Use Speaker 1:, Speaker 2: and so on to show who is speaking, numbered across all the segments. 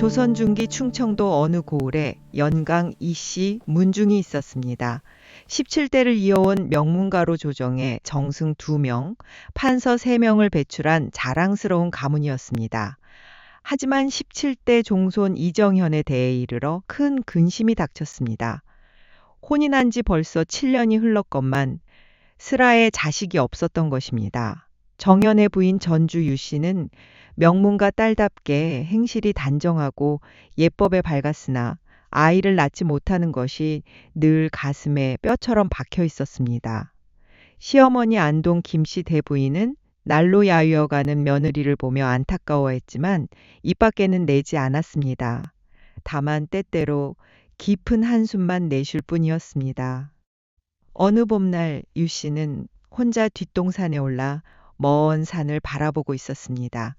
Speaker 1: 조선 중기 충청도 어느 고을에 연강 이씨 문중이 있었습니다. 17대를 이어온 명문가로 조정해 정승 2명, 판서 3명을 배출한 자랑스러운 가문이었습니다. 하지만 17대 종손 이정현에 대해 이르러 큰 근심이 닥쳤습니다. 혼이 난 지 벌써 7년이 흘렀건만 슬아에 자식이 없었던 것입니다. 정현의 부인 전주 유 씨는 명문가 딸답게 행실이 단정하고 예법에 밝았으나 아이를 낳지 못하는 것이 늘 가슴에 뼈처럼 박혀 있었습니다. 시어머니 안동 김씨 대부인은 날로 야유어가는 며느리를 보며 안타까워했지만 입 밖에는 내지 않았습니다. 다만 때때로 깊은 한숨만 내쉴 뿐이었습니다. 어느 봄날 유 씨는 혼자 뒷동산에 올라 먼 산을 바라보고 있었습니다.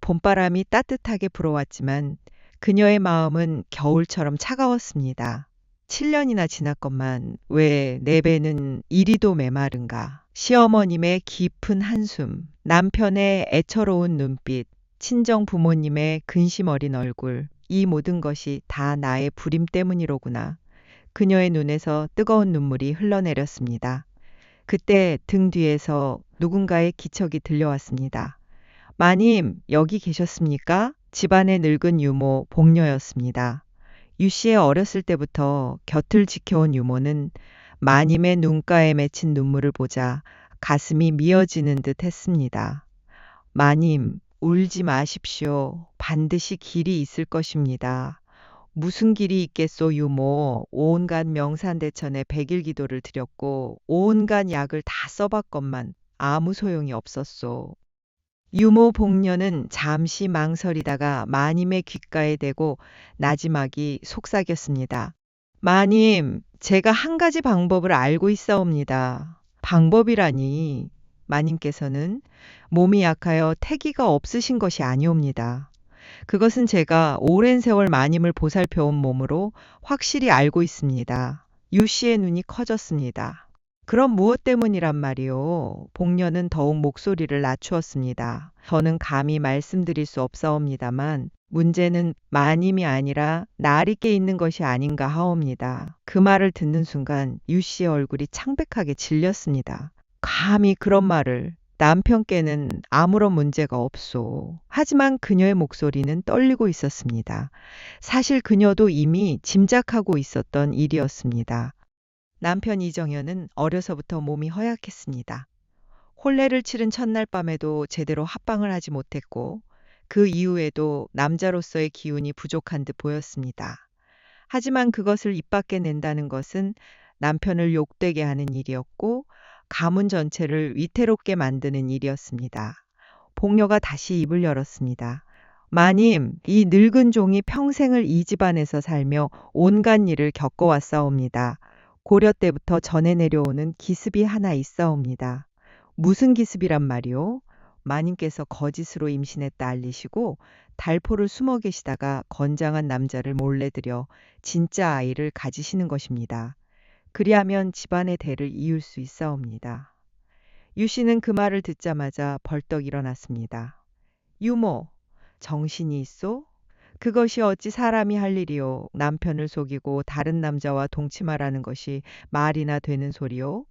Speaker 1: 봄바람이 따뜻하게 불어왔지만 그녀의 마음은 겨울처럼 차가웠습니다. 7년이나 지났건만 왜 내 배는 이리도 메마른가. 시어머님의 깊은 한숨, 남편의 애처로운 눈빛, 친정 부모님의 근심 어린 얼굴, 이 모든 것이 다 나의 불임 때문이로구나. 그녀의 눈에서 뜨거운 눈물이 흘러내렸습니다. 그때 등 뒤에서 누군가의 기척이 들려왔습니다. 마님, 여기 계셨습니까? 집안의 늙은 유모 복녀였습니다. 유 씨의 어렸을 때부터 곁을 지켜온 유모는 마님의 눈가에 맺힌 눈물을 보자 가슴이 미어지는 듯 했습니다. 마님, 울지 마십시오. 반드시 길이 있을 것입니다. 무슨 길이 있겠소 유모. 온갖 명산대천에 백일기도를 드렸고 온갖 약을 다 써봤건만 아무 소용이 없었소. 유모 복녀는 잠시 망설이다가 마님의 귓가에 대고 나지막이 속삭였습니다. 마님, 제가 한 가지 방법을 알고 있사옵니다. 방법이라니. 마님께서는 몸이 약하여 태기가 없으신 것이 아니옵니다. 그것은 제가 오랜 세월 마님을 보살펴온 몸으로 확실히 알고 있습니다. 유 씨의 눈이 커졌습니다. 그럼 무엇 때문이란 말이오? 복녀는 더욱 목소리를 낮추었습니다. 저는 감히 말씀드릴 수 없사옵니다만 문제는 마님이 아니라 나리께 있는 것이 아닌가 하옵니다. 그 말을 듣는 순간 유 씨의 얼굴이 창백하게 질렸습니다. 감히 그런 말을. 남편께는 아무런 문제가 없소. 하지만 그녀의 목소리는 떨리고 있었습니다. 사실 그녀도 이미 짐작하고 있었던 일이었습니다. 남편 이정현은 어려서부터 몸이 허약했습니다. 혼례를 치른 첫날 밤에도 제대로 합방을 하지 못했고 그 이후에도 남자로서의 기운이 부족한 듯 보였습니다. 하지만 그것을 입 밖에 낸다는 것은 남편을 욕되게 하는 일이었고 가문 전체를 위태롭게 만드는 일이었습니다. 복녀가 다시 입을 열었습니다. 마님, 이 늙은 종이 평생을 이 집안에서 살며 온갖 일을 겪어왔사옵니다. 고려 때부터 전해 내려오는 기습이 하나 있사옵니다. 무슨 기습이란 말이오? 마님께서 거짓으로 임신했다 알리시고 달포를 숨어 계시다가 건장한 남자를 몰래 들여 진짜 아이를 가지시는 것입니다. 그리하면 집안의 대를 이을 수 있사옵니다. 유 씨는 그 말을 듣자마자 벌떡 일어났습니다. 유모, 정신이 있소? 그것이 어찌 사람이 할 일이오. 남편을 속이고 다른 남자와 동침하라는 것이 말이나 되는 소리오?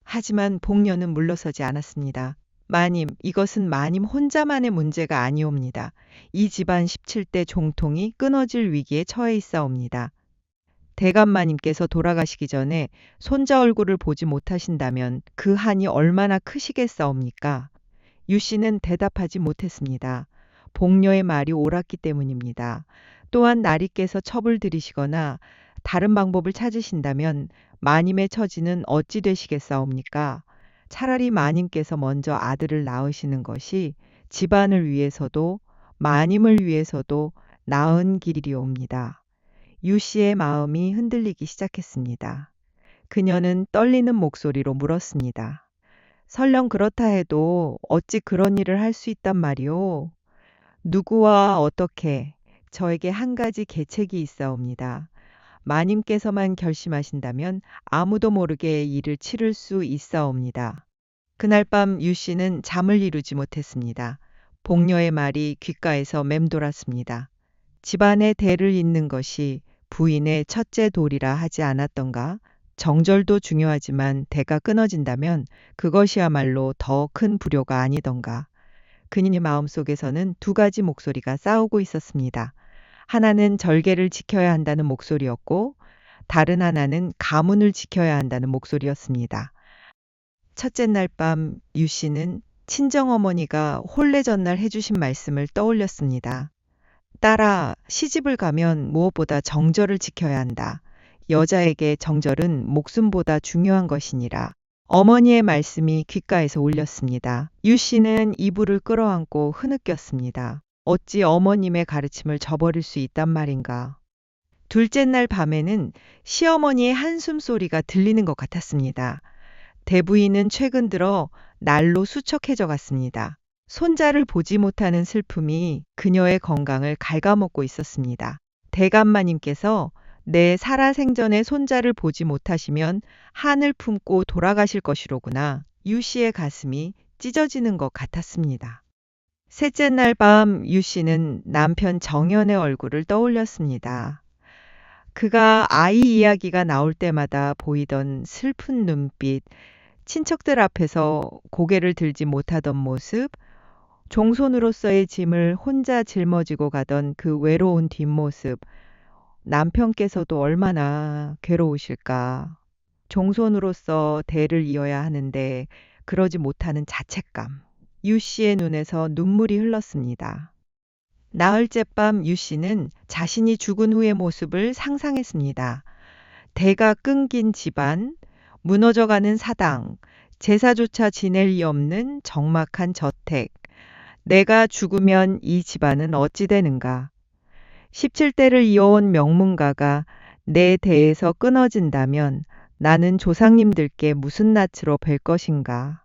Speaker 1: 하지만 복녀는 물러서지 않았습니다. 마님, 이것은 마님 혼자만의 문제가 아니옵니다. 이 집안 17대 종통이 끊어질 위기에 처해 있사옵니다. 대감마님께서 돌아가시기 전에 손자 얼굴을 보지 못하신다면 그 한이 얼마나 크시겠사옵니까? 유 씨는 대답하지 못했습니다. 복녀의 말이 옳았기 때문입니다. 또한 나리께서 첩을 들이시거나 다른 방법을 찾으신다면 마님의 처지는 어찌 되시겠사옵니까? 차라리 마님께서 먼저 아들을 낳으시는 것이 집안을 위해서도 마님을 위해서도 나은 길이옵니다. 유 씨의 마음이 흔들리기 시작했습니다. 그녀는 떨리는 목소리로 물었습니다. 설령 그렇다 해도 어찌 그런 일을 할 수 있단 말이오? 누구와 어떻게? 저에게 한 가지 계책이 있사옵니다. 마님께서만 결심하신다면 아무도 모르게 일을 치를 수 있사옵니다. 그날 밤 유 씨는 잠을 이루지 못했습니다. 복녀의 말이 귓가에서 맴돌았습니다. 집안의 대를 잇는 것이 부인의 첫째 도리라 하지 않았던가? 정절도 중요하지만 대가 끊어진다면 그것이야말로 더 큰 불효가 아니던가? 그녀의 마음속에서는 두 가지 목소리가 싸우고 있었습니다. 하나는 절개를 지켜야 한다는 목소리였고 다른 하나는 가문을 지켜야 한다는 목소리였습니다. 첫째 날 밤 유 씨는 친정어머니가 혼례 전날 해주신 말씀을 떠올렸습니다. 딸아, 시집을 가면 무엇보다 정절을 지켜야 한다. 여자에게 정절은 목숨보다 중요한 것이니라. 어머니의 말씀이 귓가에서 울렸습니다. 유 씨는 이불을 끌어안고 흐느꼈습니다. 어찌 어머님의 가르침을 저버릴 수 있단 말인가. 둘째 날 밤에는 시어머니의 한숨 소리가 들리는 것 같았습니다. 대부인은 최근 들어 날로 수척해져 갔습니다. 손자를 보지 못하는 슬픔이 그녀의 건강을 갉아먹고 있었습니다. 대감마님께서 내 살아생전에 손자를 보지 못하시면 한을 품고 돌아가실 것이로구나. 유 씨의 가슴이 찢어지는 것 같았습니다. 셋째 날 밤 유 씨는 남편 정연의 얼굴을 떠올렸습니다. 그가 아이 이야기가 나올 때마다 보이던 슬픈 눈빛, 친척들 앞에서 고개를 들지 못하던 모습, 종손으로서의 짐을 혼자 짊어지고 가던 그 외로운 뒷모습, 남편께서도 얼마나 괴로우실까. 종손으로서 대를 이어야 하는데 그러지 못하는 자책감. 유 씨의 눈에서 눈물이 흘렀습니다. 나흘째 밤 유 씨는 자신이 죽은 후의 모습을 상상했습니다. 대가 끊긴 집안, 무너져가는 사당, 제사조차 지낼 리 없는 적막한 저택. 내가 죽으면 이 집안은 어찌 되는가. 17대를 이어온 명문가가 내 대에서 끊어진다면 나는 조상님들께 무슨 낯으로 뵐 것인가.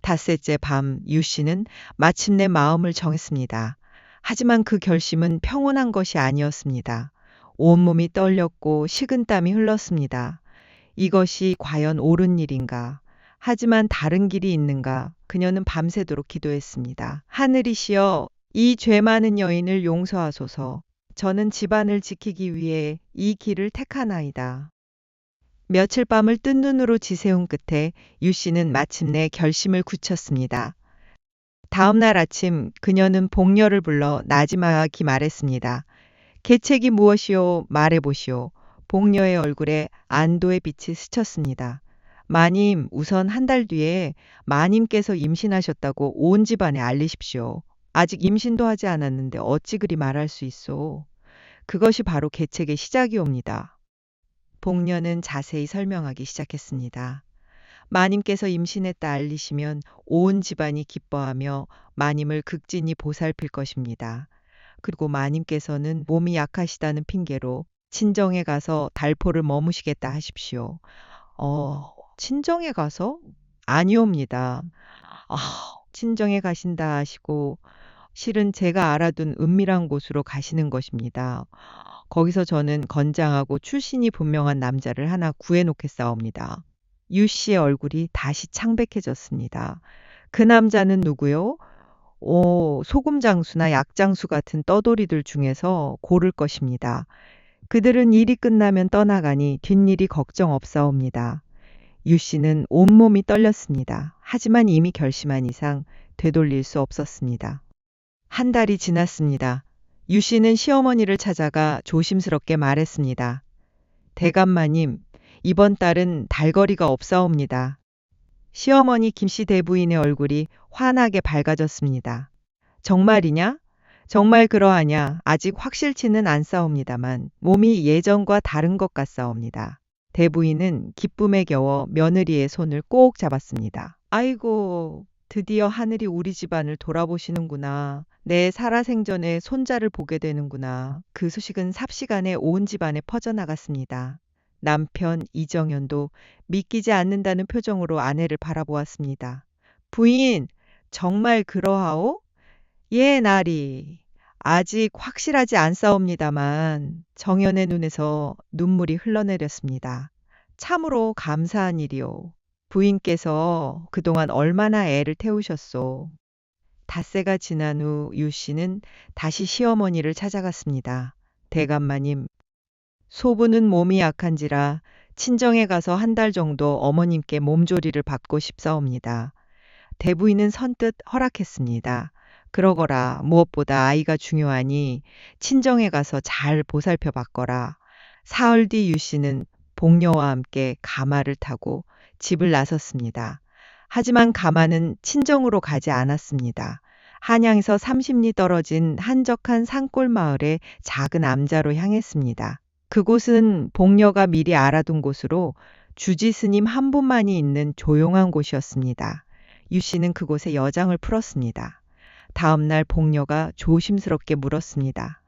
Speaker 1: 닷새째 밤 유 씨는 마침내 마음을 정했습니다. 하지만 그 결심은 평온한 것이 아니었습니다. 온몸이 떨렸고 식은땀이 흘렀습니다. 이것이 과연 옳은 일인가? 하지만 다른 길이 있는가? 그녀는 밤새도록 기도했습니다. 하늘이시여, 이 죄 많은 여인을 용서하소서. 저는 집안을 지키기 위해 이 길을 택하나이다. 며칠 밤을 뜬 눈으로 지새운 끝에 유 씨는 마침내 결심을 굳혔습니다. 다음 날 아침 그녀는 복녀를 불러 나지막이 말했습니다. 계책이 무엇이오? 말해보시오. 복녀의 얼굴에 안도의 빛이 스쳤습니다. 마님, 우선 한 달 뒤에 마님께서 임신하셨다고 온 집안에 알리십시오. 아직 임신도 하지 않았는데 어찌 그리 말할 수 있소. 그것이 바로 계책의 시작이옵니다. 복녀는 자세히 설명하기 시작했습니다. 마님께서 임신했다 알리시면 온 집안이 기뻐하며 마님을 극진히 보살필 것입니다. 그리고 마님께서는 몸이 약하시다는 핑계로 친정에 가서 달포를 머무시겠다 하십시오. 친정에 가서? 아니옵니다. 친정에 가신다 하시고 실은 제가 알아둔 은밀한 곳으로 가시는 것입니다. 거기서 저는 건장하고 출신이 분명한 남자를 하나 구해놓겠사옵니다. 유 씨의 얼굴이 다시 창백해졌습니다. 그 남자는 누구요? 소금장수나 약장수 같은 떠돌이들 중에서 고를 것입니다. 그들은 일이 끝나면 떠나가니 뒷일이 걱정 없사옵니다. 유 씨는 온몸이 떨렸습니다. 하지만 이미 결심한 이상 되돌릴 수 없었습니다. 한 달이 지났습니다. 유 씨는 시어머니를 찾아가 조심스럽게 말했습니다. 대감마님, 이번 달은 달거리가 없사옵니다. 시어머니 김씨 대부인의 얼굴이 환하게 밝아졌습니다. 정말이냐? 정말 그러하냐? 아직 확실치는 않사옵니다만 몸이 예전과 다른 것 같사옵니다. 대부인은 기쁨에 겨워 며느리의 손을 꼭 잡았습니다. 아이고, 드디어 하늘이 우리 집안을 돌아보시는구나. 내 살아생전에 손자를 보게 되는구나. 그 소식은 삽시간에 온 집안에 퍼져나갔습니다. 남편 이정현도 믿기지 않는다는 표정으로 아내를 바라보았습니다. 부인, 정말 그러하오? 예, 나리. 아직 확실하지 않사옵니다만 정연의 눈에서 눈물이 흘러내렸습니다. 참으로 감사한 일이오. 부인께서 그동안 얼마나 애를 태우셨소. 닷새가 지난 후 유 씨는 다시 시어머니를 찾아갔습니다. 대감마님, 소부는 몸이 약한지라 친정에 가서 한 달 정도 어머님께 몸조리를 받고 싶사옵니다. 대부인은 선뜻 허락했습니다. 그러거라 무엇보다 아이가 중요하니 친정에 가서 잘 보살펴 받거라. 사흘 뒤 유씨는 복녀와 함께 가마를 타고 집을 나섰습니다. 하지만 가마는 친정으로 가지 않았습니다. 한양에서 30리 떨어진 한적한 산골 마을의 작은 암자로 향했습니다. 그곳은 복녀가 미리 알아둔 곳으로 주지 스님 한 분만이 있는 조용한 곳이었습니다. 유 씨는 그곳에 여장을 풀었습니다. 다음 날 복녀가 조심스럽게 물었습니다.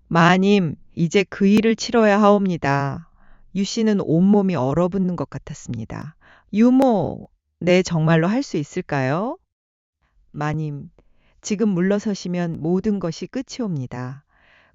Speaker 1: 마님, 이제 그 일을 치러야 하옵니다. 유 씨는 온몸이 얼어붙는 것 같았습니다. 유모, 네, 정말로 할 수 있을까요? 마님, 지금 물러서시면 모든 것이 끝이옵니다.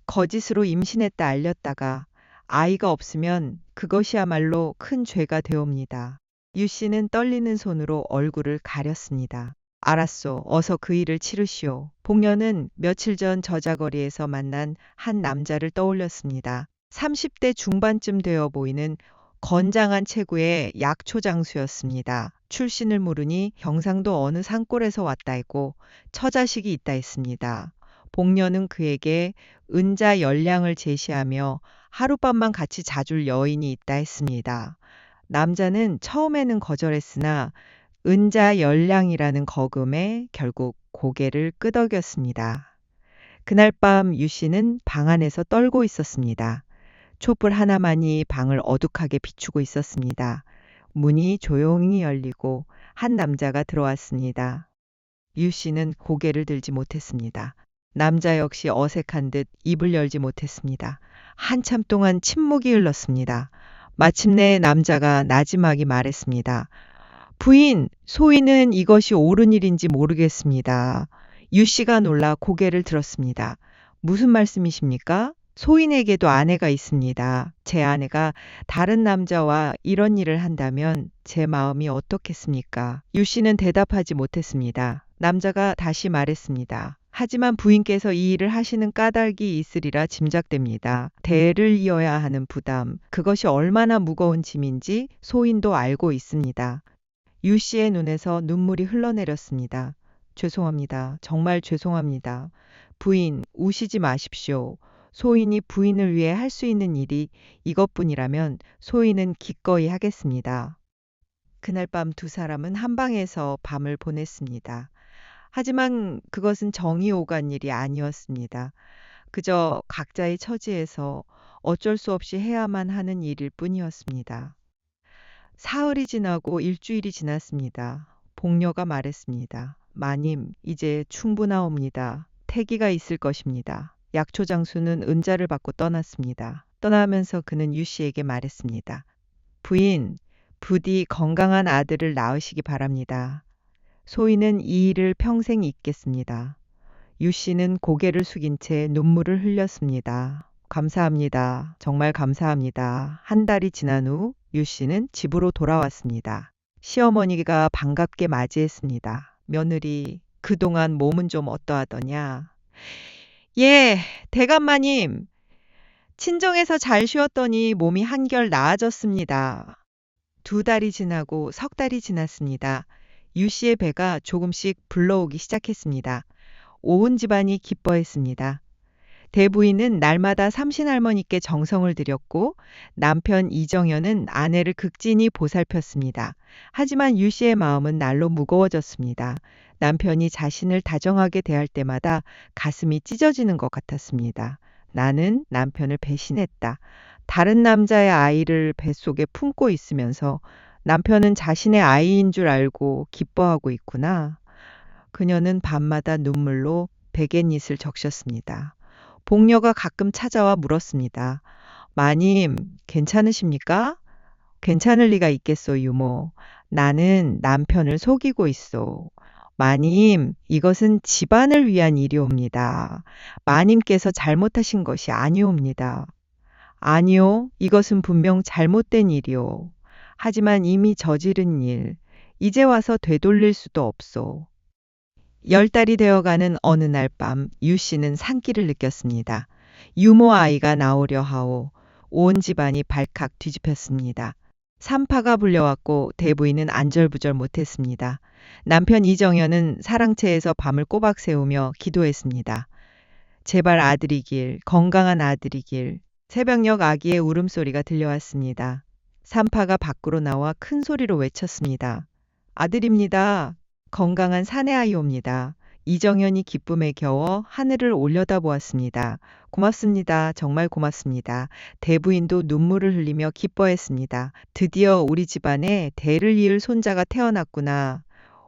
Speaker 1: 거짓으로 임신했다 알렸다가 아이가 없으면 그것이야말로 큰 죄가 되옵니다. 유 씨는 떨리는 손으로 얼굴을 가렸습니다. 알았소. 어서 그 일을 치르시오. 복녀는 며칠 전 저자거리에서 만난 한 남자를 떠올렸습니다. 30대 중반쯤 되어 보이는 건장한 체구의 약초 장수였습니다. 출신을 물으니 경상도 어느 산골에서 왔다 했고 처자식이 있다 했습니다. 복녀는 그에게 은자 열량을 제시하며 하룻밤만 같이 자줄 여인이 있다 했습니다. 남자는 처음에는 거절했으나 은자 열량이라는 거금에 결국 고개를 끄덕였습니다. 그날 밤 유 씨는 방 안에서 떨고 있었습니다. 촛불 하나만이 방을 어둑하게 비추고 있었습니다. 문이 조용히 열리고 한 남자가 들어왔습니다. 유 씨는 고개를 들지 못했습니다. 남자 역시 어색한 듯 입을 열지 못했습니다. 한참 동안 침묵이 흘렀습니다. 마침내 남자가 나지막이 말했습니다. 부인, 소인은 이것이 옳은 일인지 모르겠습니다. 유 씨가 놀라 고개를 들었습니다. 무슨 말씀이십니까? 소인에게도 아내가 있습니다. 제 아내가 다른 남자와 이런 일을 한다면 제 마음이 어떻겠습니까? 유 씨는 대답하지 못했습니다. 남자가 다시 말했습니다. 하지만 부인께서 이 일을 하시는 까닭이 있으리라 짐작됩니다. 대를 이어야 하는 부담, 그것이 얼마나 무거운 짐인지 소인도 알고 있습니다. 유 씨의 눈에서 눈물이 흘러내렸습니다. 죄송합니다. 정말 죄송합니다. 부인, 우시지 마십시오. 소인이 부인을 위해 할 수 있는 일이 이것뿐이라면 소인은 기꺼이 하겠습니다. 그날 밤 두 사람은 한 방에서 밤을 보냈습니다. 하지만 그것은 정이 오간 일이 아니었습니다. 그저 각자의 처지에서 어쩔 수 없이 해야만 하는 일일 뿐이었습니다. 사흘이 지나고 일주일이 지났습니다. 복녀가 말했습니다. 마님, 이제 충분하옵니다. 태기가 있을 것입니다. 약초 장수는 은자를 받고 떠났습니다. 떠나면서 그는 유 씨에게 말했습니다. 부인, 부디 건강한 아들을 낳으시기 바랍니다. 소인은 이 일을 평생 잊겠습니다. 유 씨는 고개를 숙인 채 눈물을 흘렸습니다. 감사합니다. 정말 감사합니다. 한 달이 지난 후 유 씨는 집으로 돌아왔습니다. 시어머니가 반갑게 맞이했습니다. 며느리, 그동안 몸은 좀 어떠하더냐? 예, 대감마님. 친정에서 잘 쉬었더니 몸이 한결 나아졌습니다. 두 달이 지나고 석 달이 지났습니다. 유 씨의 배가 조금씩 불러오기 시작했습니다. 온 집안이 기뻐했습니다. 대부인은 날마다 삼신할머니께 정성을 들였고 남편 이정현은 아내를 극진히 보살폈습니다. 하지만 유 씨의 마음은 날로 무거워졌습니다. 남편이 자신을 다정하게 대할 때마다 가슴이 찢어지는 것 같았습니다. 나는 남편을 배신했다. 다른 남자의 아이를 뱃속에 품고 있으면서 남편은 자신의 아이인 줄 알고 기뻐하고 있구나. 그녀는 밤마다 눈물로 베갯잇을 적셨습니다. 복녀가 가끔 찾아와 물었습니다. 마님, 괜찮으십니까? 괜찮을 리가 있겠소, 유모. 나는 남편을 속이고 있소. 마님, 이것은 집안을 위한 일이옵니다. 마님께서 잘못하신 것이 아니옵니다. 아니요, 이것은 분명 잘못된 일이오. 하지만 이미 저지른 일, 이제 와서 되돌릴 수도 없소. 10달이 되어가는 어느 날 밤 유 씨는 산기를 느꼈습니다. 유모 아이가 나오려 하오. 온 집안이 발칵 뒤집혔습니다. 산파가 불려왔고 대부인은 안절부절 못했습니다. 남편 이정현은 사랑채에서 밤을 꼬박 새우며 기도했습니다. 제발 아들이길, 건강한 아들이길. 새벽녘 아기의 울음소리가 들려왔습니다. 산파가 밖으로 나와 큰 소리로 외쳤습니다. 아들입니다. 건강한 사내아이옵니다. 이정현이 기쁨에 겨워 하늘을 올려다보았습니다. 고맙습니다. 정말 고맙습니다. 대부인도 눈물을 흘리며 기뻐했습니다. 드디어 우리 집안에 대를 이을 손자가 태어났구나.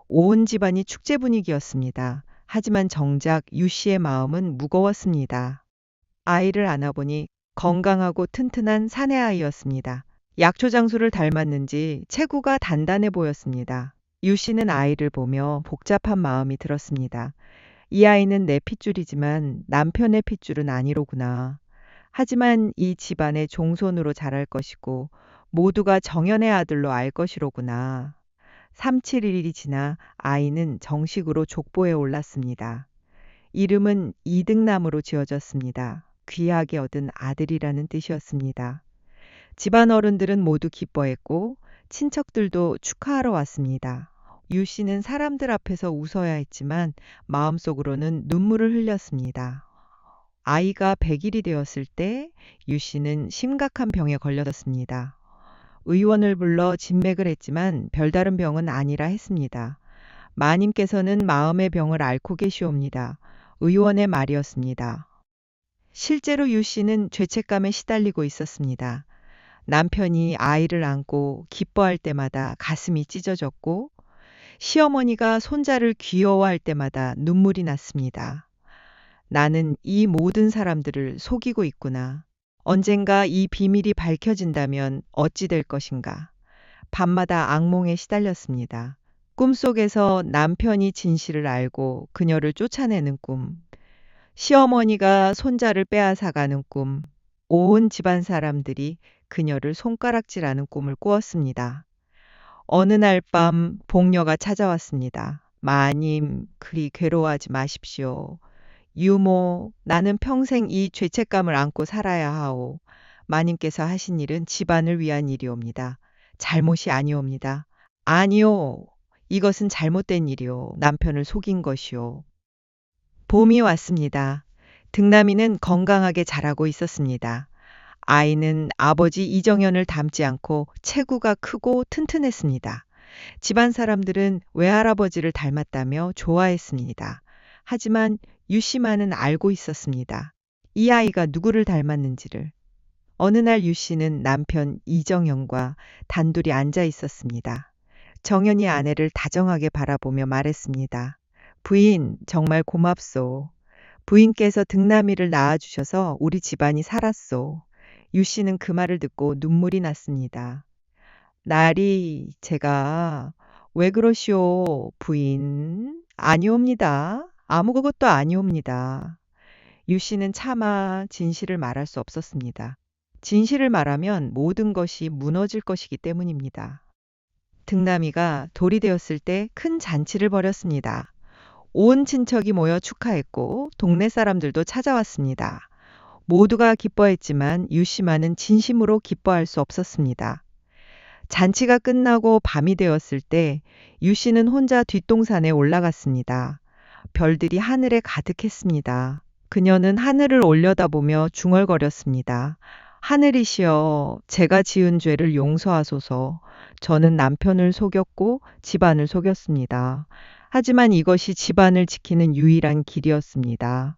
Speaker 1: 온 집안이 축제 분위기였습니다. 하지만 정작 유 씨의 마음은 무거웠습니다. 아이를 안아보니 건강하고 튼튼한 사내아이였습니다. 약초장수를 닮았는지 체구가 단단해 보였습니다. 유 씨는 아이를 보며 복잡한 마음이 들었습니다. 이 아이는 내 핏줄이지만 남편의 핏줄은 아니로구나. 하지만 이 집안의 종손으로 자랄 것이고 모두가 정연의 아들로 알 것이로구나. 3-7일이 지나 아이는 정식으로 족보에 올랐습니다. 이름은 이등남으로 지어졌습니다. 귀하게 얻은 아들이라는 뜻이었습니다. 집안 어른들은 모두 기뻐했고 친척들도 축하하러 왔습니다. 유 씨는 사람들 앞에서 웃어야 했지만 마음속으로는 눈물을 흘렸습니다. 아이가 100일이 되었을 때 유 씨는 심각한 병에 걸렸습니다. 의원을 불러 진맥을 했지만 별다른 병은 아니라 했습니다. 마님께서는 마음의 병을 앓고 계시옵니다. 의원의 말이었습니다. 실제로 유 씨는 죄책감에 시달리고 있었습니다. 남편이 아이를 안고 기뻐할 때마다 가슴이 찢어졌고 시어머니가 손자를 귀여워할 때마다 눈물이 났습니다. 나는 이 모든 사람들을 속이고 있구나. 언젠가 이 비밀이 밝혀진다면 어찌 될 것인가. 밤마다 악몽에 시달렸습니다. 꿈속에서 남편이 진실을 알고 그녀를 쫓아내는 꿈, 시어머니가 손자를 빼앗아가는 꿈, 온 집안 사람들이 그녀를 손가락질하는 꿈을 꾸었습니다. 어느 날 밤 복녀가 찾아왔습니다. 마님, 그리 괴로워하지 마십시오. 유모, 나는 평생 이 죄책감을 안고 살아야 하오. 마님께서 하신 일은 집안을 위한 일이옵니다. 잘못이 아니옵니다. 아니오. 이것은 잘못된 일이오. 남편을 속인 것이오. 봄이 왔습니다. 등남이는 건강하게 자라고 있었습니다. 아이는 아버지 이정현을 닮지 않고 체구가 크고 튼튼했습니다. 집안 사람들은 외할아버지를 닮았다며 좋아했습니다. 하지만 유 씨만은 알고 있었습니다. 이 아이가 누구를 닮았는지를. 어느 날 유 씨는 남편 이정현과 단둘이 앉아 있었습니다. 정현이 아내를 다정하게 바라보며 말했습니다. 부인, 정말 고맙소. 부인께서 등남이를 낳아주셔서 우리 집안이 살았소. 유 씨는 그 말을 듣고 눈물이 났습니다. 날이 제가 왜 그러시오, 부인? 아니옵니다. 아무것도 아니옵니다. 유 씨는 차마 진실을 말할 수 없었습니다. 진실을 말하면 모든 것이 무너질 것이기 때문입니다. 등남이가 돌이 되었을 때 큰 잔치를 벌였습니다. 온 친척이 모여 축하했고 동네 사람들도 찾아왔습니다. 모두가 기뻐했지만 유 씨만은 진심으로 기뻐할 수 없었습니다. 잔치가 끝나고 밤이 되었을 때 유 씨는 혼자 뒷동산에 올라갔습니다. 별들이 하늘에 가득했습니다. 그녀는 하늘을 올려다보며 중얼거렸습니다. 하늘이시여, 제가 지은 죄를 용서하소서. 저는 남편을 속였고 집안을 속였습니다. 하지만 이것이 집안을 지키는 유일한 길이었습니다.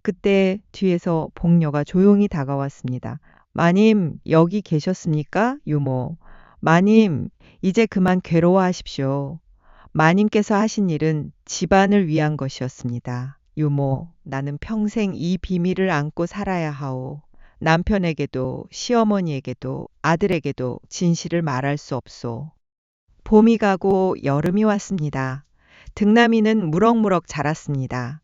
Speaker 1: 그때 뒤에서 복녀가 조용히 다가왔습니다. 마님, 여기 계셨습니까? 유모. 마님, 이제 그만 괴로워하십시오. 마님께서 하신 일은 집안을 위한 것이었습니다. 유모, 나는 평생 이 비밀을 안고 살아야 하오. 남편에게도 시어머니에게도 아들에게도 진실을 말할 수 없소. 봄이 가고 여름이 왔습니다. 등남이는 무럭무럭 자랐습니다.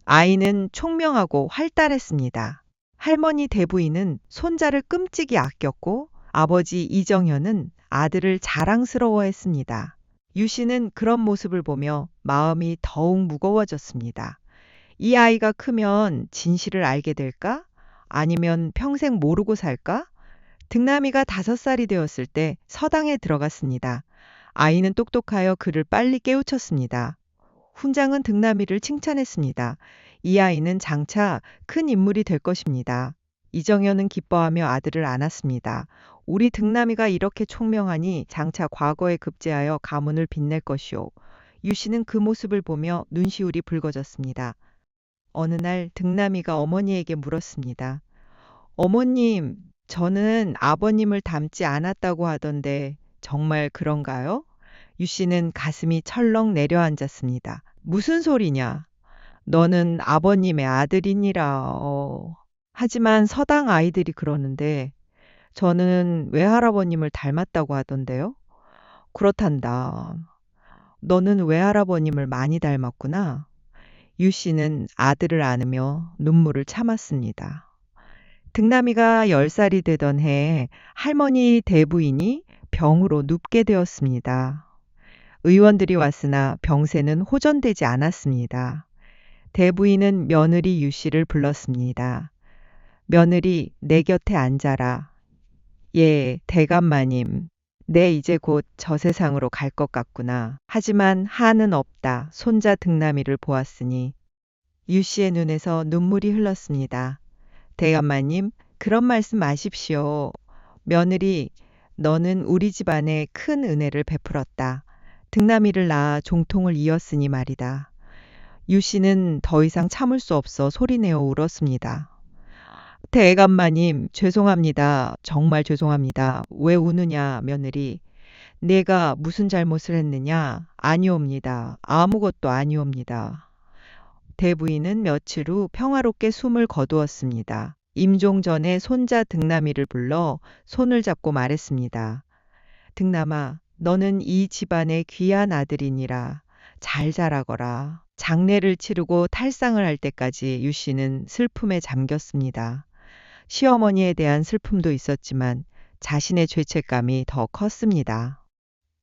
Speaker 1: 아이는 총명하고 활달했습니다. 할머니 대부인은 손자를 끔찍이 아꼈고 아버지 이정현은 아들을 자랑스러워했습니다. 유 씨는 그런 모습을 보며 마음이 더욱 무거워졌습니다. 이 아이가 크면 진실을 알게 될까? 아니면 평생 모르고 살까? 등남이가 5살이 되었을 때 서당에 들어갔습니다. 아이는 똑똑하여 그를 빨리 깨우쳤습니다. 훈장은 등남이를 칭찬했습니다. 이 아이는 장차 큰 인물이 될 것입니다. 이정현은 기뻐하며 아들을 안았습니다. 우리 등남이가 이렇게 총명하니 장차 과거에 급제하여 가문을 빛낼 것이오. 유 씨는 그 모습을 보며 눈시울이 붉어졌습니다. 어느 날 등남이가 어머니에게 물었습니다. 어머님, 저는 아버님을 닮지 않았다고 하던데 정말 그런가요? 유 씨는 가슴이 철렁 내려앉았습니다. 무슨 소리냐? 너는 아버님의 아들이니라. 하지만 서당 아이들이 그러는데 저는 외할아버님을 닮았다고 하던데요. 그렇단다. 너는 외할아버님을 많이 닮았구나. 유 씨는 아들을 안으며 눈물을 참았습니다. 등남이가 10살이 되던 해에 할머니 대부인이 병으로 눕게 되었습니다. 의원들이 왔으나 병세는 호전되지 않았습니다. 대부인은 며느리 유 씨를 불렀습니다. 며느리, 내 곁에 앉아라. 예, 대감마님. 내 이제 곧 저 세상으로 갈 것 같구나. 하지만 한은 없다. 손자 등남이를 보았으니. 유 씨의 눈에서 눈물이 흘렀습니다. 대감마님, 그런 말씀 마십시오. 며느리, 너는 우리 집안에 큰 은혜를 베풀었다. 등남이를 낳아 종통을 이었으니 말이다. 유 씨는 더 이상 참을 수 없어 소리내어 울었습니다. 대감마님, 죄송합니다. 정말 죄송합니다. 왜 우느냐, 며느리. 내가 무슨 잘못을 했느냐? 아니옵니다. 아무것도 아니옵니다. 대부인은 며칠 후 평화롭게 숨을 거두었습니다. 임종 전에 손자 등남이를 불러 손을 잡고 말했습니다. 등남아, 너는 이 집안의 귀한 아들이니라. 잘 자라거라. 장례를 치르고 탈상을 할 때까지 유 씨는 슬픔에 잠겼습니다. 시어머니에 대한 슬픔도 있었지만 자신의 죄책감이 더 컸습니다.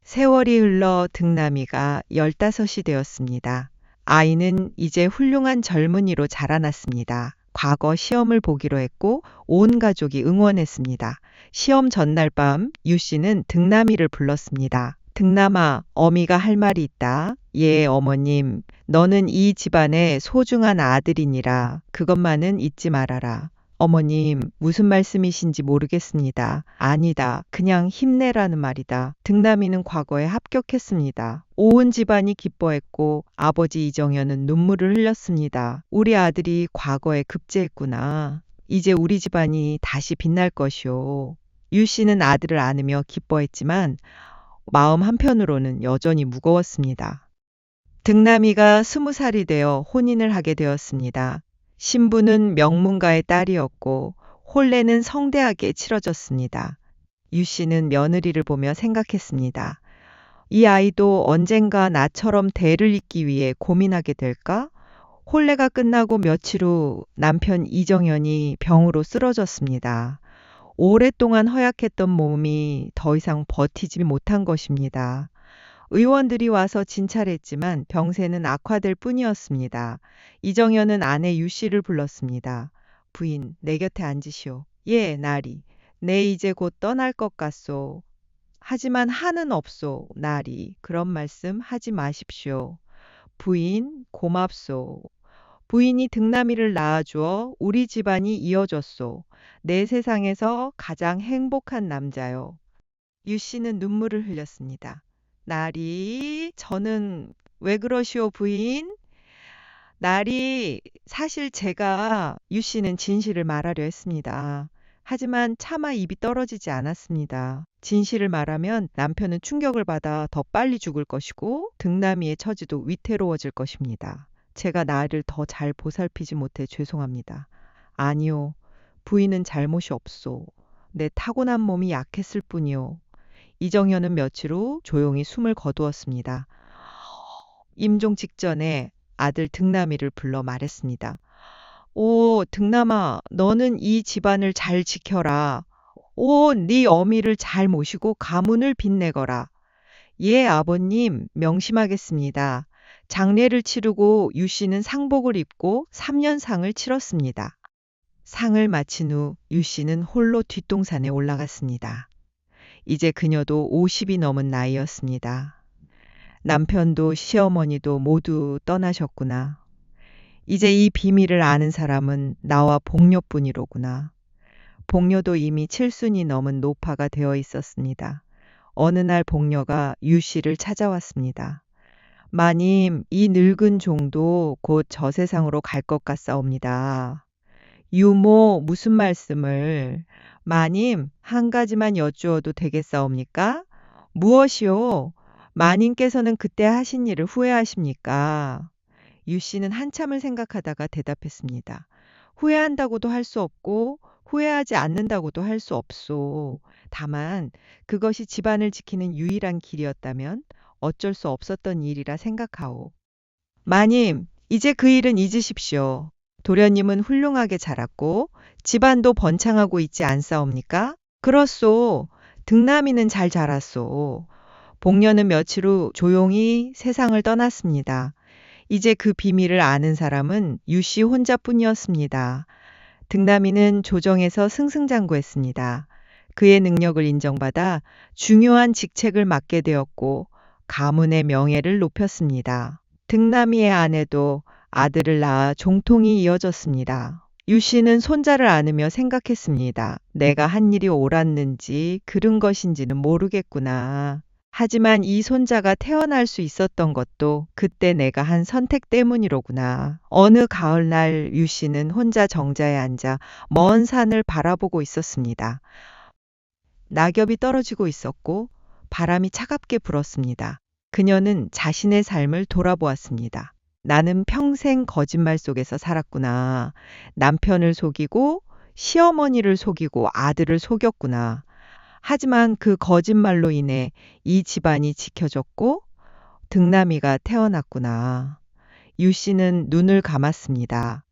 Speaker 1: 세월이 흘러 등남이가 15이 되었습니다. 아이는 이제 훌륭한 젊은이로 자라났습니다. 과거 시험을 보기로 했고 온 가족이 응원했습니다. 시험 전날 밤 유 씨는 등남이를 불렀습니다. 등남아, 어미가 할 말이 있다. 예, 어머님. 너는 이 집안의 소중한 아들이니라. 그것만은 잊지 말아라. 어머님, 무슨 말씀이신지 모르겠습니다. 아니다. 그냥 힘내라는 말이다. 등남이는 과거에 합격했습니다. 온 집안이 기뻐했고 아버지 이정현은 눈물을 흘렸습니다. 우리 아들이 과거에 급제했구나. 이제 우리 집안이 다시 빛날 것이오. 유 씨는 아들을 안으며 기뻐했지만 마음 한편으로는 여전히 무거웠습니다. 등남이가 20살이 되어 혼인을 하게 되었습니다. 신부는 명문가의 딸이었고 혼례는 성대하게 치러졌습니다. 유 씨는 며느리를 보며 생각했습니다. 이 아이도 언젠가 나처럼 대를 잇기 위해 고민하게 될까? 혼례가 끝나고 며칠 후 남편 이정현이 병으로 쓰러졌습니다. 오랫동안 허약했던 몸이 더 이상 버티지 못한 것입니다. 의원들이 와서 진찰했지만 병세는 악화될 뿐이었습니다. 이정현은 아내 유 씨를 불렀습니다. 부인, 내 곁에 앉으시오. 예, 나리. 내 이제 곧 떠날 것 같소. 하지만 한은 없소, 나리. 그런 말씀 하지 마십시오. 부인, 고맙소. 부인이 등남이를 낳아주어 우리 집안이 이어졌소. 내 세상에서 가장 행복한 남자요. 유 씨는 눈물을 흘렸습니다. 나리, 저는 왜 그러시오, 부인? 나리, 사실 제가 유 씨는 진실을 말하려 했습니다. 하지만 차마 입이 떨어지지 않았습니다. 진실을 말하면 남편은 충격을 받아 더 빨리 죽을 것이고 등남이의 처지도 위태로워질 것입니다. 제가 나를 더 잘 보살피지 못해 죄송합니다. 아니요, 부인은 잘못이 없소. 내 타고난 몸이 약했을 뿐이요. 이정현은 며칠 후 조용히 숨을 거두었습니다. 임종 직전에 아들 등남이를 불러 말했습니다. 오, 등남아, 너는 이 집안을 잘 지켜라. 오, 네 어미를 잘 모시고 가문을 빛내거라. 예, 아버님, 명심하겠습니다. 장례를 치르고 유 씨는 상복을 입고 3년상을 치렀습니다. 상을 마친 후 유 씨는 홀로 뒷동산에 올라갔습니다. 이제 그녀도 50이 넘은 나이였습니다. 남편도 시어머니도 모두 떠나셨구나. 이제 이 비밀을 아는 사람은 나와 복녀뿐이로구나. 복녀도 이미 7순이 넘은 노파가 되어 있었습니다. 어느 날 복녀가 유 씨를 찾아왔습니다. 마님, 이 늙은 종도 곧 저 세상으로 갈 것 같사옵니다. 유모, 무슨 말씀을? 마님, 한 가지만 여쭈어도 되겠사옵니까? 무엇이요? 마님께서는 그때 하신 일을 후회하십니까? 유 씨는 한참을 생각하다가 대답했습니다. 후회한다고도 할 수 없고 후회하지 않는다고도 할 수 없소. 다만 그것이 집안을 지키는 유일한 길이었다면 어쩔 수 없었던 일이라 생각하오. 마님, 이제 그 일은 잊으십시오. 도련님은 훌륭하게 자랐고 집안도 번창하고 있지 않사옵니까? 그렇소. 등남이는 잘 자랐소. 복녀는 며칠 후 조용히 세상을 떠났습니다. 이제 그 비밀을 아는 사람은 유 씨 혼자뿐이었습니다. 등남이는 조정에서 승승장구했습니다. 그의 능력을 인정받아 중요한 직책을 맡게 되었고 가문의 명예를 높였습니다. 등남이의 아내도 아들을 낳아 종통이 이어졌습니다. 유 씨는 손자를 안으며 생각했습니다. 내가 한 일이 옳았는지 그른 것인지는 모르겠구나. 하지만 이 손자가 태어날 수 있었던 것도 그때 내가 한 선택 때문이로구나. 어느 가을날 유 씨는 혼자 정자에 앉아 먼 산을 바라보고 있었습니다. 낙엽이 떨어지고 있었고 바람이 차갑게 불었습니다. 그녀는 자신의 삶을 돌아보았습니다. 나는 평생 거짓말 속에서 살았구나. 남편을 속이고 시어머니를 속이고 아들을 속였구나. 하지만 그 거짓말로 인해 이 집안이 지켜졌고 등남이가 태어났구나. 유 씨는 눈을 감았습니다.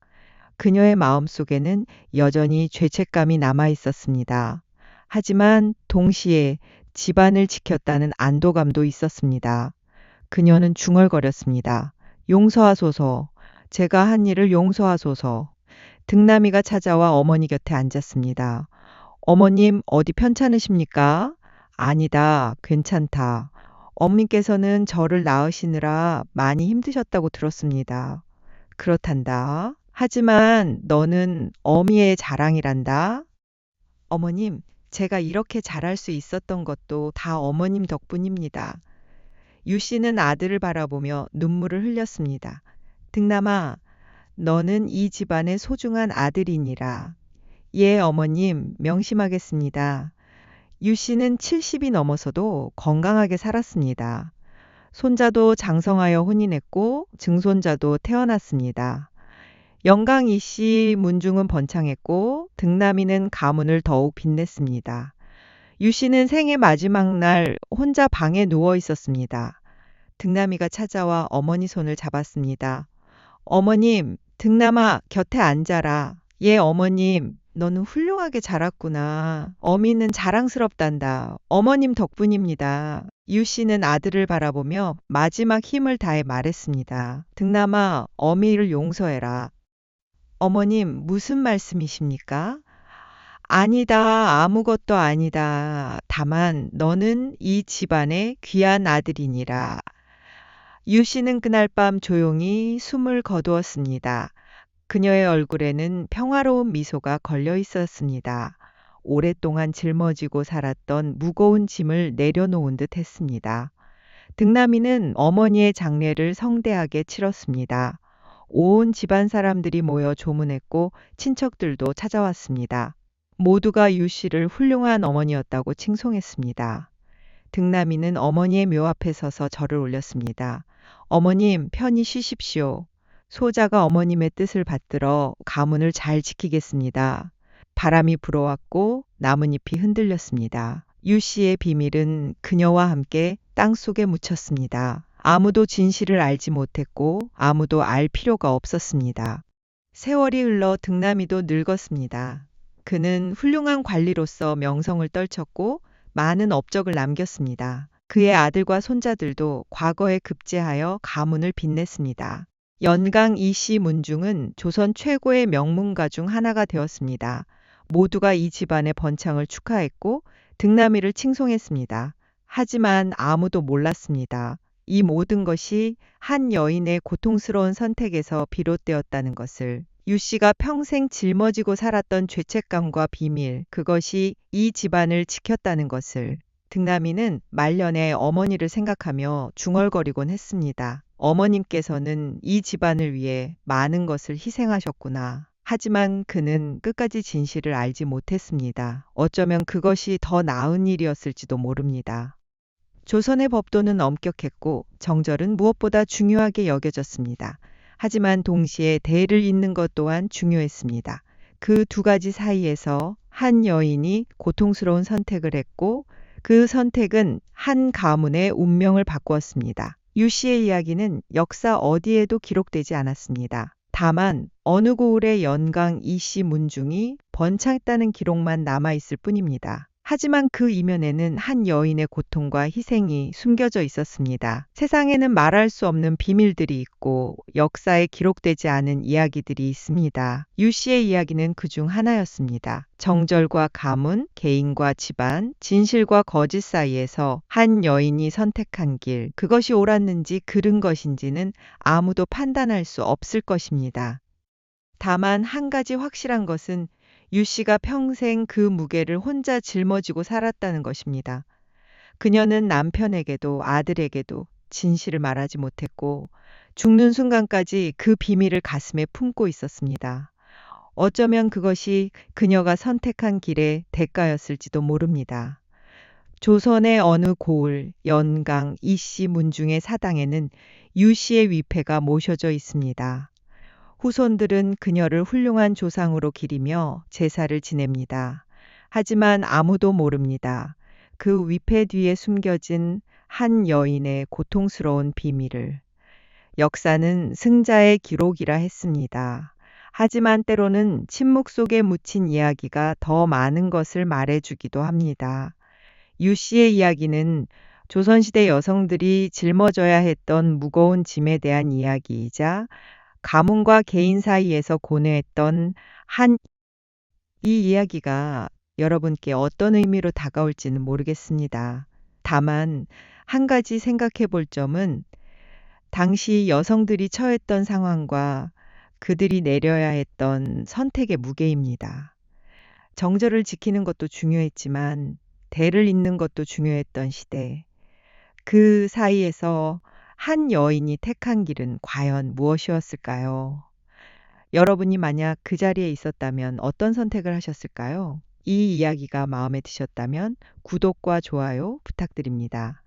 Speaker 1: 그녀의 마음속에는 여전히 죄책감이 남아 있었습니다. 하지만 동시에 집안을 지켰다는 안도감도 있었습니다. 그녀는 중얼거렸습니다. 용서하소서. 제가 한 일을 용서하소서. 등남이가 찾아와 어머니 곁에 앉았습니다. 어머님, 어디 편찮으십니까? 아니다, 괜찮다. 어머님께서는 저를 낳으시느라 많이 힘드셨다고 들었습니다. 그렇단다. 하지만 너는 어미의 자랑이란다. 어머님, 제가 이렇게 잘할 수 있었던 것도 다 어머님 덕분입니다. 유 씨는 아들을 바라보며 눈물을 흘렸습니다. 등남아, 너는 이 집안의 소중한 아들이니라. 예, 어머님, 명심하겠습니다. 유 씨는 70이 넘어서도 건강하게 살았습니다. 손자도 장성하여 혼인했고 증손자도 태어났습니다. 영강 이씨 문중은 번창했고 등남이는 가문을 더욱 빛냈습니다. 유 씨는 생애 마지막 날 혼자 방에 누워 있었습니다. 등남이가 찾아와 어머니 손을 잡았습니다. 어머님, 등남아, 곁에 앉아라. 예, 어머님, 너는 훌륭하게 자랐구나. 어미는 자랑스럽단다. 어머님 덕분입니다. 유 씨는 아들을 바라보며 마지막 힘을 다해 말했습니다. 등남아, 어미를 용서해라. 어머님, 무슨 말씀이십니까? 아니다, 아무것도 아니다. 다만 너는 이 집안의 귀한 아들이니라. 유 씨는 그날 밤 조용히 숨을 거두었습니다. 그녀의 얼굴에는 평화로운 미소가 걸려 있었습니다. 오랫동안 짊어지고 살았던 무거운 짐을 내려놓은 듯 했습니다. 등남이는 어머니의 장례를 성대하게 치렀습니다. 온 집안 사람들이 모여 조문했고 친척들도 찾아왔습니다. 모두가 유 씨를 훌륭한 어머니였다고 칭송했습니다. 등남이는 어머니의 묘 앞에 서서 절을 올렸습니다. 어머님, 편히 쉬십시오. 소자가 어머님의 뜻을 받들어 가문을 잘 지키겠습니다. 바람이 불어왔고 나뭇잎이 흔들렸습니다. 유 씨의 비밀은 그녀와 함께 땅속에 묻혔습니다. 아무도 진실을 알지 못했고 아무도 알 필요가 없었습니다. 세월이 흘러 등남이도 늙었습니다. 그는 훌륭한 관리로서 명성을 떨쳤고 많은 업적을 남겼습니다. 그의 아들과 손자들도 과거에 급제하여 가문을 빛냈습니다. 연강 이씨 문중은 조선 최고의 명문가 중 하나가 되었습니다. 모두가 이 집안의 번창을 축하했고 등남이를 칭송했습니다. 하지만 아무도 몰랐습니다. 이 모든 것이 한 여인의 고통스러운 선택에서 비롯되었다는 것을. 유 씨가 평생 짊어지고 살았던 죄책감과 비밀, 그것이 이 집안을 지켰다는 것을. 등남이는 말년에 어머니를 생각하며 중얼거리곤 했습니다. 어머님께서는 이 집안을 위해 많은 것을 희생하셨구나. 하지만 그는 끝까지 진실을 알지 못했습니다. 어쩌면 그것이 더 나은 일이었을지도 모릅니다. 조선의 법도는 엄격했고 정절은 무엇보다 중요하게 여겨졌습니다. 하지만 동시에 대를 잇는 것 또한 중요했습니다. 그 두 가지 사이에서 한 여인이 고통스러운 선택을 했고 그 선택은 한 가문의 운명을 바꾸었습니다. 유 씨의 이야기는 역사 어디에도 기록되지 않았습니다. 다만 어느 고을의 연강 이씨 문중이 번창했다는 기록만 남아있을 뿐입니다. 하지만 그 이면에는 한 여인의 고통과 희생이 숨겨져 있었습니다. 세상에는 말할 수 없는 비밀들이 있고 역사에 기록되지 않은 이야기들이 있습니다. 유 씨의 이야기는 그중 하나였습니다. 정절과 가문, 개인과 집안, 진실과 거짓 사이에서 한 여인이 선택한 길, 그것이 옳았는지 그른 것인지는 아무도 판단할 수 없을 것입니다. 다만 한 가지 확실한 것은 유 씨가 평생 그 무게를 혼자 짊어지고 살았다는 것입니다. 그녀는 남편에게도 아들에게도 진실을 말하지 못했고 죽는 순간까지 그 비밀을 가슴에 품고 있었습니다. 어쩌면 그것이 그녀가 선택한 길의 대가였을지도 모릅니다. 조선의 어느 고을, 연강, 이씨 문중의 사당에는 유 씨의 위패가 모셔져 있습니다. 후손들은 그녀를 훌륭한 조상으로 기리며 제사를 지냅니다. 하지만 아무도 모릅니다. 그 위패 뒤에 숨겨진 한 여인의 고통스러운 비밀을. 역사는 승자의 기록이라 했습니다. 하지만 때로는 침묵 속에 묻힌 이야기가 더 많은 것을 말해주기도 합니다. 유 씨의 이야기는 조선시대 여성들이 짊어져야 했던 무거운 짐에 대한 이야기이자 가문과 개인 사이에서 고뇌했던 이 이야기가 여러분께 어떤 의미로 다가올지는 모르겠습니다. 다만 한 가지 생각해 볼 점은 당시 여성들이 처했던 상황과 그들이 내려야 했던 선택의 무게입니다. 정절을 지키는 것도 중요했지만 대를 잇는 것도 중요했던 시대. 그 사이에서 한 여인이 택한 길은 과연 무엇이었을까요? 여러분이 만약 그 자리에 있었다면 어떤 선택을 하셨을까요? 이 이야기가 마음에 드셨다면 구독과 좋아요 부탁드립니다.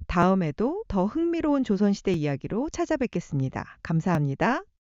Speaker 1: 다음에도 더 흥미로운 조선시대 이야기로 찾아뵙겠습니다. 감사합니다.